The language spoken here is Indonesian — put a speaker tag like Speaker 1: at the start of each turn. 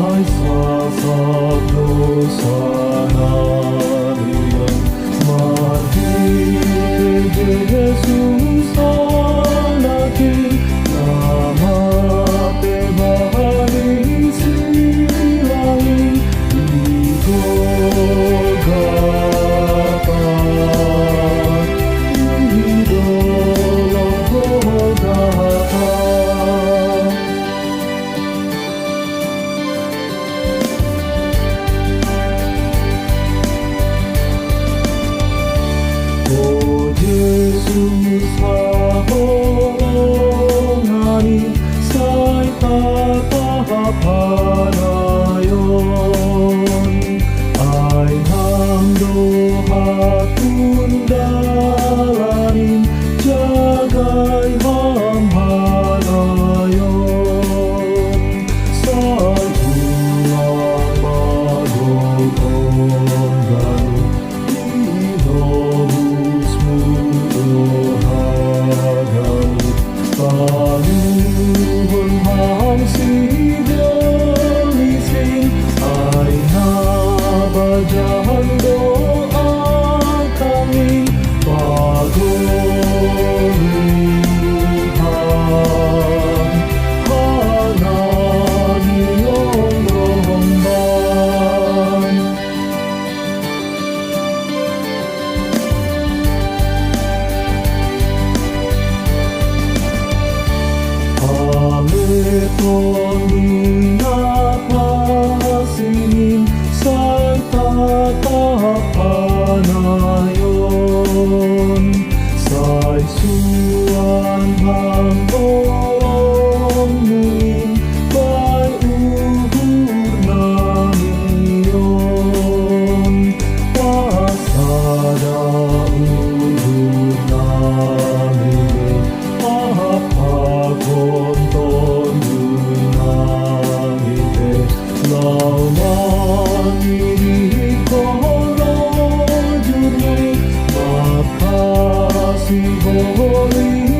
Speaker 1: ay sabdo sana diyan martir de Jesus ang aking nama te bahagi silangin ito dapat idolong ko dapat. O Jesus haholongani sa'y tatapapanayon ay hamdohatun dalanin jagay mamhalayon sa'y tulang magogong gano'n inobus mudohagamit panuhon hamsidonisin ay nabadyahan doa kami pagolihan hanan iyong romban. Paleton dinapasinin sa'y tatapanayon sa'y suwan hanggang muling ba'y uhur namin yun pasada uhur namin apagonton dunamite lauman ini koro jurni makasih boleh